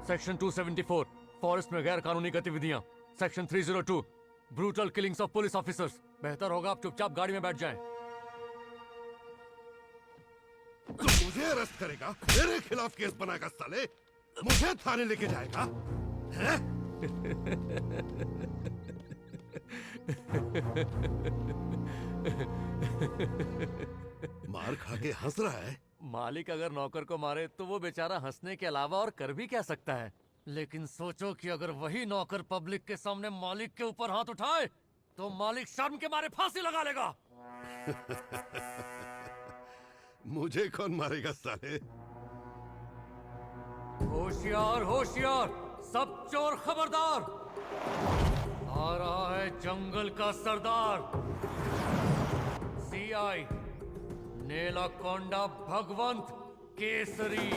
Section 274 forest में गैर कानूनी गतिविधियां। Section 302 brutal killings of police officers. बेहतर होगा आप चुपचाप गाड़ी में बैठ जाएं। तू मुझे अरेस्ट करेगा, मेरे खिलाफ केस बनाएगा साले, मुझे थाने लेके जाएगा हैं? मार खा के हंस रहा है। मालिक अगर नौकर को मारे तो वो बेचारा हंसने के अलावा और कर भी क्या सकता है। लेकिन सोचो कि अगर वही नौकर पब्लिक के सामने मालिक के ऊपर हाथ उठाए तो मालिक शर्म के मारे फांसी लगा लेगा। मुझे कौन मारेगा साले? होशियार होशियार, सब चोर खबरदार। आ रहा है जंगल का सरदार, सीआई नेलाकोंडा भगवंत केसरी।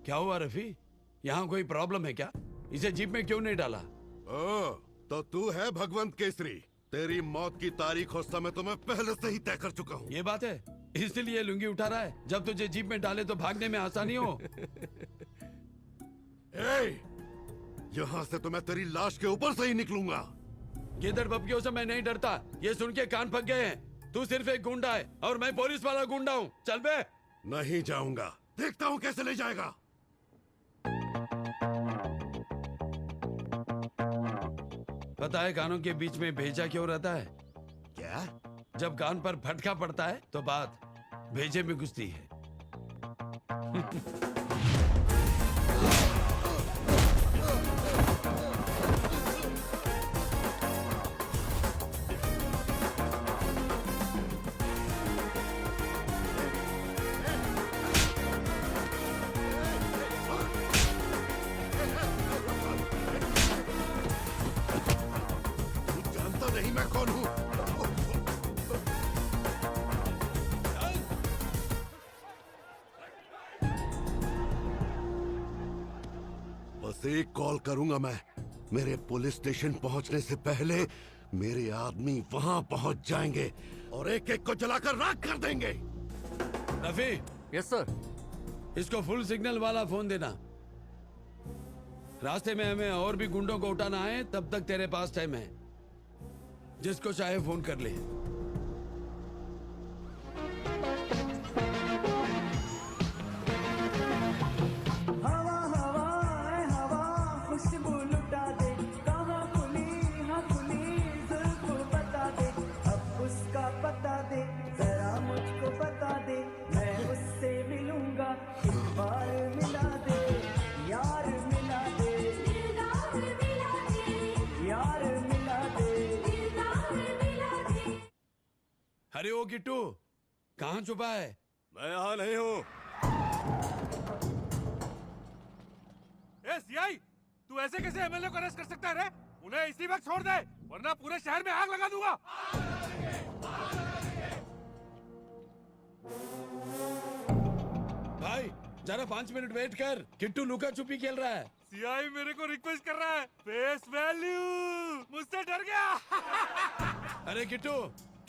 क्या हुआ रफी? यहाँ कोई प्रॉब्लम है क्या? इसे जीप में क्यों नहीं डाला? ओ, तो तू है भगवंत केसरी। तेरी मौत की तारीख और समय तो मैं पहले से ही तय कर चुका हूँ। ये बात है, इसलिए लुंगी उठा रहा है। जब तुझे जीप में डाले तो भागने में आसानी हो। यहाँ से तो मैं तेरी लाश के ऊपर से ही निकलूंगा। किधर बपकियों से मैं नहीं डरता। ये सुन के कान पक गए हैं। तू सिर्फ एक गुंडा है और मैं पुलिस वाला गुंडा हूँ। चल बे। नहीं जाऊंगा, देखता हूँ कैसे ले जाएगा। पता है कानों के बीच में भेजा क्यों रहता है? क्या? जब कान पर फटका पड़ता है तो बात भेजे में घुसती है। तू जानता नहीं मैं कौन हूँ। बस एक कॉल करूंगा मैं। मेरे पुलिस स्टेशन पहुंचने से पहले मेरे आदमी वहां पहुंच जाएंगे और एक एक को जलाकर राख कर देंगे। Rafi, yes sir. इसको फुल सिग्नल वाला फोन देना। रास्ते में हमें और भी गुंडों को उठाना है, तब तक तेरे पास टाइम है। जिसको चाहे फोन कर ले। हवा हवा ऐ हवा खुशबू लुटा दे, कहाँ खुली हाँ खुली जुल्फ बता दे, अब उसका पता दे, जरा मुझको बता दे, मैं उससे मिलूंगा, एक बार मिला दे, यार मिला दे, यार मिला दे। अरे ओ किट्टू, कहाँ छुपा है? मैं यहाँ नहीं हूँ। सीआई, तू ऐसे कैसे एमएलए को अरेस्ट कर सकता है रे? उन्हें इसी वक्त छोड़ दे, वरना पूरे शहर में आग लगा दूंगा। भाई जरा 5 मिनट वेट कर। किट्टू लुका छुपी खेल रहा है। सीआई मेरे को रिक्वेस्ट कर रहा है, फेस वैल्यू, मुझसे डर गया। अरे किट्टू,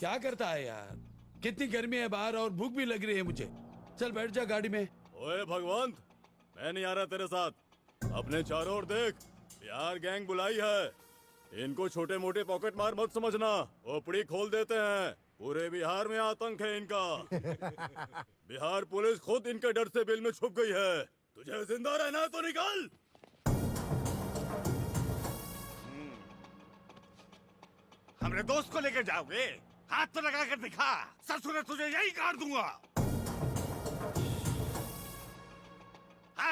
क्या करता है यार? कितनी गर्मी है बाहर और भूख भी लग रही है मुझे। चल बैठ जा गाड़ी में। ओए भगवंत, मैं नहीं आ रहा तेरे साथ। अपने चारों ओर देख, बिहार गैंग बुलाई है। इनको छोटे मोटे पॉकेट मार मत समझना, ओपड़ी खोल देते हैं। पूरे बिहार में आतंक है इनका। बिहार पुलिस खुद इनके डर से बिल में छुप गई है। तुझे जिंदा रहना है तो निकल। हमरे दोस्त को लेकर जाओगे? हाथ तो लगा कर दिखा, ससुर तुझे यही काट दूंगा।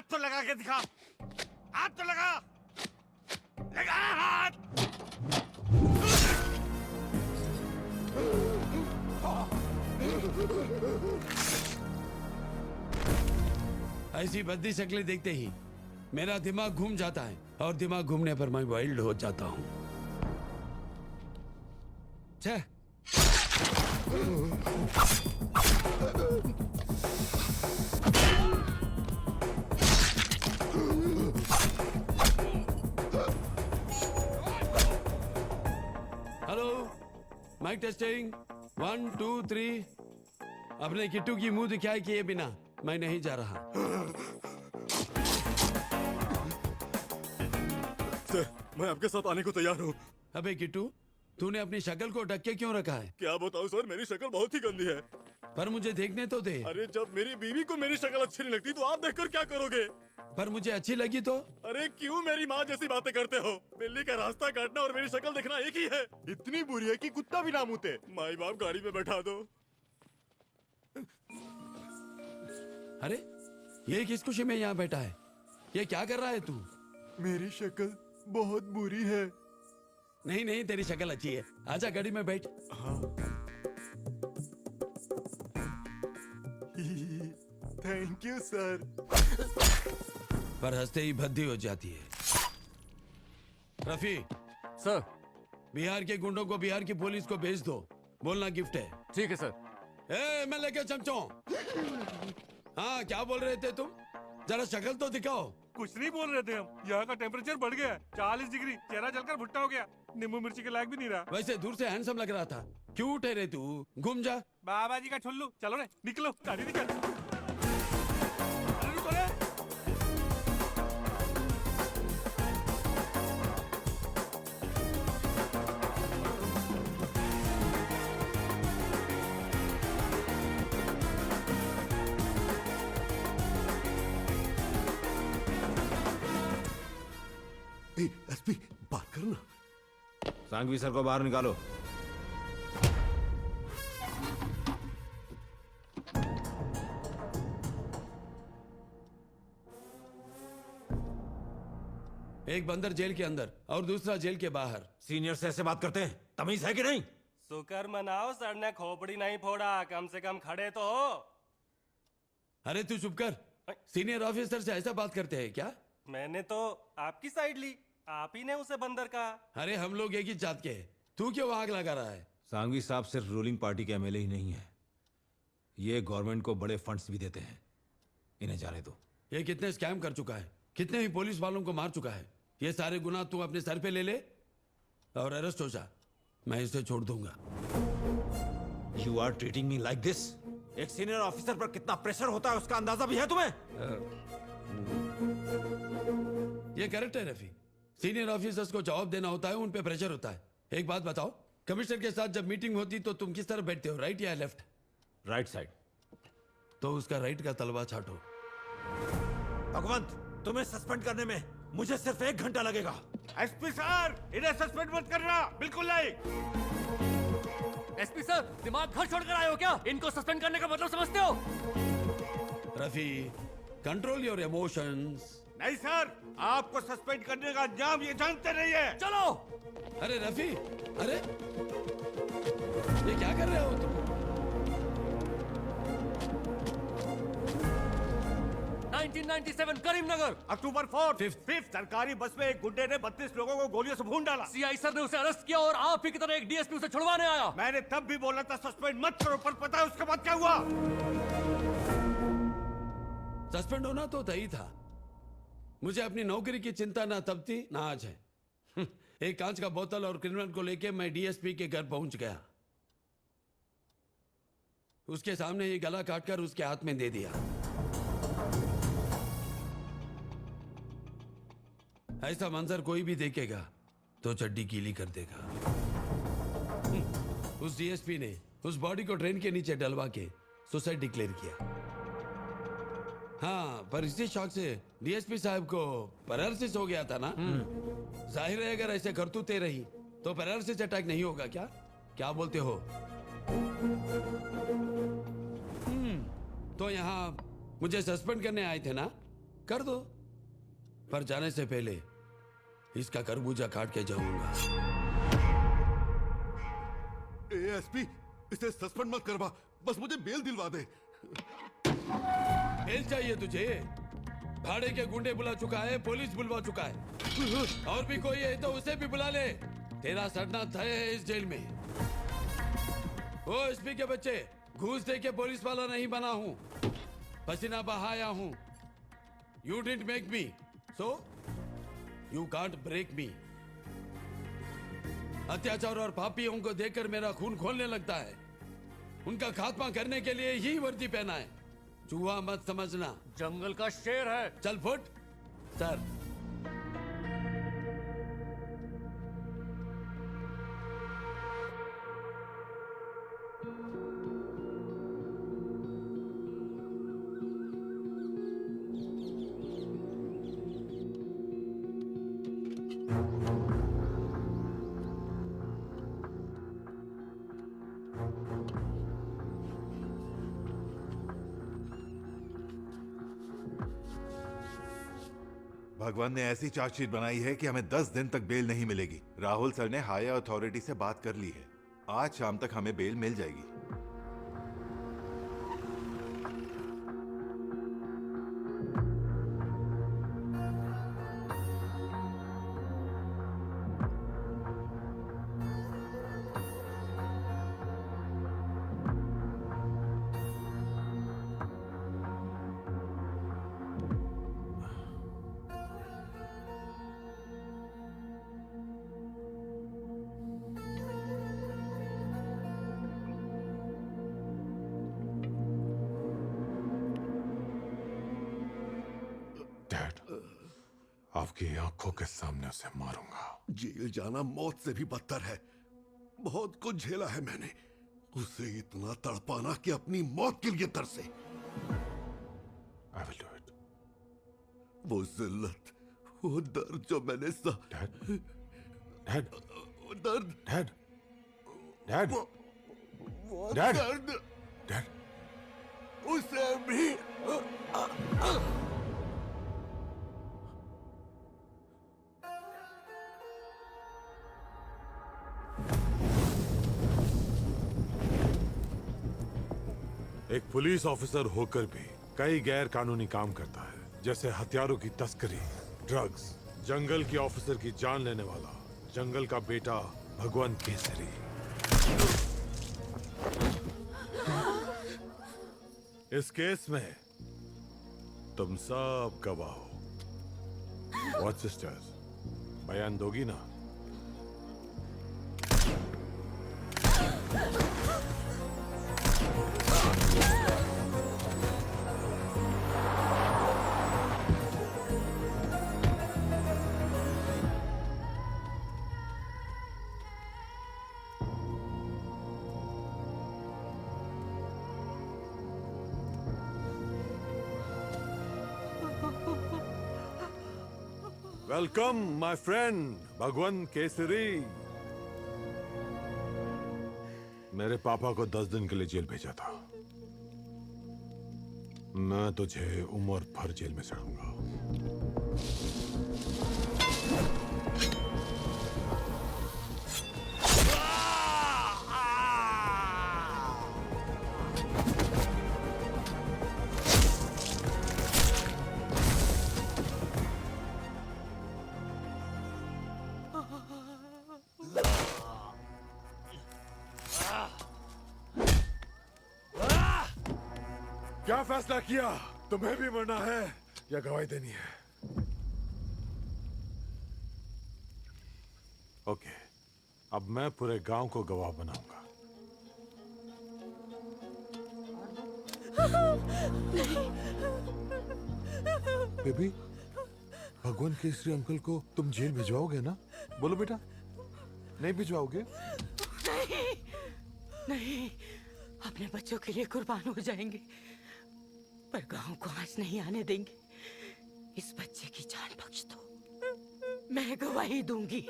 हाथ तो लगा के दिखा, हाथ तो लगा, लगा हाथ। ऐसी भद्दी शक्लें देखते ही मेरा दिमाग घूम जाता है और दिमाग घूमने पर मैं वाइल्ड हो जाता हूँ। छह हेलो, माइक टेस्टिंग 1 2 3। अपने किट्टू की मुंह दिखाई किए बिना मैं नहीं जा रहा। सर, मैं आपके साथ आने को तैयार हूँ। अबे किट्टू, तूने अपनी शक्ल को ढक के क्यों रखा है? क्या बताऊँ सर, मेरी शक्ल बहुत ही गंदी है। पर मुझे देखने तो दे। अरे जब मेरी बीवी को मेरी शक्ल अच्छी नहीं लगती तो आप देखकर क्या करोगे? पर मुझे अच्छी लगी तो? अरे क्यों मेरी माँ जैसी बातें करते हो? बिल्ली का रास्ता काटना और मेरी शक्ल देखना एक ही है। इतनी बुरी है कि कुत्ता भी ना मुते। माई बाप गाड़ी में बैठा दो। अरे ये किस खुशी में यहाँ बैठा है? ये क्या कर रहा है तू? मेरी शक्ल बहुत बुरी है। नहीं नहीं, तेरी शक्ल अच्छी है। आजा गाड़ी में बैठ। Thank you sir. पर हंसते ही भद्दी हो जाती है। रफी, सर। बिहार के गुंडों को बिहार की पुलिस को भेज दो। बोलना गिफ्ट है। ठीक है सर। ए मैं लेके चमचों। हाँ, क्या बोल रहे थे तुम? जरा शक्ल तो दिखाओ। कुछ नहीं बोल रहे थे हम, यहाँ का टेम्परेचर बढ़ गया है 40 डिग्री, चेहरा जलकर भुट्टा हो गया, नींबू मिर्ची के लायक भी नहीं रहा। वैसे दूर से हैंडसम लग रहा था। क्यों उठे रे तू? घूम जा। बाबा जी का ठुल्लू, चलो रे निकलो, गाड़ी निकल। अरे रुको रे। एसपी बात करना। सांघवी सर को बाहर निकालो। एक बंदर जेल के अंदर और दूसरा जेल के बाहर। सीनियर से ऐसे बात करते हैं? तमीज है कि नहीं? शुक्र मनाओ सर ने खोपड़ी नहीं फोड़ा, कम से कम खड़े तो हो। अरे तू चुप कर। सीनियर ऑफिसर से ऐसा बात करते हैं क्या? मैंने तो आपकी साइड ली, आप ही ने उसे बंदर कहा। अरे हम लोग एक ही जात के हैं। तू क्यों आग लगा रहा है? सांघवी साहब सिर्फ रूलिंग पार्टी के एमएलए ही नहीं है, ये गवर्नमेंट को बड़े फंड्स भी देते हैं। इन्हें जाने दो। ये कितने स्कैम कर चुका है, कितने ही पुलिस वालों को मार चुका है। ये सारे गुनाह तू अपने सर पे ले ले और अरेस्ट हो जा। मैं इसे छोड़ दूंगा। You are treating me like this? एक सीनियर ऑफिसर पर कितना प्रेशर होता है उसका अंदाजा भी है तुम्हें? ये करेक्ट है रफी। सीनियर ऑफिसर्स को जवाब देना होता है, उन पे प्रेशर होता है। एक बात बताओ, कमिश्नर के साथ जब मीटिंग होती तो तुम किस तरफ बैठते हो, राइट या लेफ्ट? Right side. तो उसका राइट का तलवा छाटो। भगवंत, तुम्हें सस्पेंड करने में मुझे सिर्फ 1 घंटा लगेगा। एसपी सर, इन्हें सस्पेंड मत करना, बिल्कुल नहीं। एसपी सर, दिमाग घर छोड़कर आए हो क्या? इनको सस्पेंड करने का मतलब समझते हो? Rafi, control your emotions. नहीं सर, आपको सस्पेंड करने का अंजाम ये जानते नहीं है। चलो। अरे रफी, अरे ये क्या कर रहे हो तुम? 1997 करीमनगर। अक्टूबर 5th सरकारी बस में एक गुंडे ने 32 लोगों को गोलियों से भून डाला। सीआई सर ने उसे अरेस्ट किया और आप ही की तरह एक डीएसपी उसे छुड़वाने आया। मैंने तब भी बोला था सस्पेंड मत करो, पर पता है उसके बाद क्या हुआ? सस्पेंड होना तो तय था। मुझे अपनी नौकरी की चिंता ना तब थी ना आज है। एक कांच का बोतल और क्रिमिनल को लेके मैं डीएसपी के घर पहुंच गया। उसके सामने ये गला काटकर उसके हाथ में दे दिया। ऐसा मंजर कोई भी देखेगा तो चड्डी गीली कर देगा। उस डीएसपी ने उस बॉडी को ट्रेन के नीचे डलवा के सुसाइड डिक्लेयर किया। हाँ, पर इसी शौक से डीएसपी साहब को पैरालिसिस हो गया था ना। जाहिर है अगर ऐसे करतूते रही तो पैरालिसिस अटैक नहीं होगा क्या? क्या बोलते हो? तो यहाँ मुझे सस्पेंड करने आए थे ना? कर दो, पर जाने से पहले इसका खरबूजा काट के जाऊंगा। एएसपी, इसे सस्पेंड मत करवा, बस मुझे बेल दिलवा दे। बेल चाहिए तुझे? भाड़े के गुंडे बुला चुका है, पुलिस बुलवा चुका है, और भी कोई है तो उसे भी बुला ले। तेरा सड़ना तय है इस जेल में। ओ एसपी के बच्चे, घूस दे के पुलिस वाला नहीं बना हूं, पसीना बहाया हूं। You didn't make me, so you can't break me. अत्याचार और पापियों को देखकर मेरा खून खोलने लगता है। उनका खात्मा करने के लिए ही वर्दी पहना है। चूहा मत समझना, जंगल का शेर है। चल फुट। सर, भगवान ने ऐसी चार्जशीट बनाई है कि हमें 10 दिन तक बेल नहीं मिलेगी। राहुल सर ने हायर अथॉरिटी से बात कर ली है। आज शाम तक हमें बेल मिल जाएगी। आपकी आंखों के सामने उसे मारूंगा। जेल जाना मौत से भी बदतर है। बहुत कुछ झेला है मैंने, उसे इतना तड़पाना कि अपनी मौत के लिए तरसे। I will do it. वो जिल्लत, वो दर्द जो मैंने Dad, Dad, वो दर्द, Dad, Dad, वो Dad. दर्द, Dad. उसे भी एक पुलिस ऑफिसर होकर भी कई गैर कानूनी काम करता है, जैसे हथियारों की तस्करी, ड्रग्स, जंगल के ऑफिसर की जान लेने वाला जंगल का बेटा भगवान केसरी। इस केस में तुम सब गवाह हो। व्हाट सिस्टर्स, बयान दोगी ना? वेलकम माय फ्रेंड भगवान केसरी। मेरे पापा को 10 दिन के लिए जेल भेजा था। मैं तुझे उम्र भर जेल में सड़ूंगा। क्या फैसला किया? तुम्हें भी मरना है या गवाही देनी है? ओके, अब मैं पूरे गांव को गवाह बनाऊंगा। बेबी, भगवान केसरी अंकल को तुम जेल भिजवाओगे ना? बोलो बेटा, नहीं भिजवाओगे? नहीं, नहीं, अपने बच्चों के लिए कुर्बान हो जाएंगे, पर गांव को आज नहीं आने देंगे। इस बच्चे की जान बख्श दो, मैं गवाही दूंगी।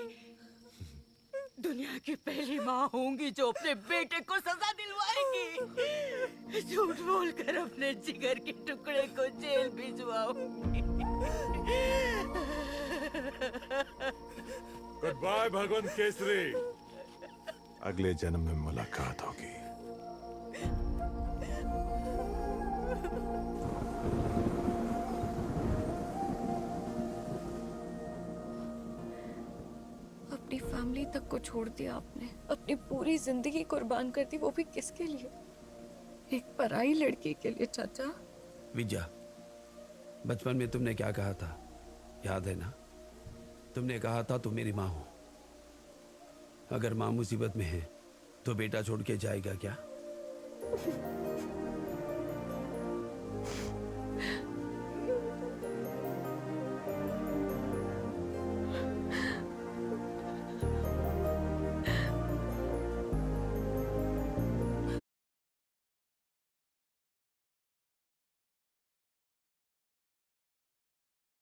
दुनिया की पहली माँ होंगी जो अपने बेटे को सजा दिलवाएगी। झूठ बोलकर अपने जिगर के टुकड़े को जेल भिजवाऊंगी। गुड बाय भगवंत केसरी। अगले जन्म में मुलाकात होगी। अपनी फैमिली तक को छोड़ दिया आपने, अपनी पूरी जिंदगी कुर्बान कर दी, वो भी किसके लिए? एक पराई लड़की के लिए। चाचा विजया, बचपन में तुमने क्या कहा था, याद है ना? तुमने कहा था तुम मेरी माँ हो, अगर माँ मुसीबत में है तो बेटा छोड़ के जाएगा क्या?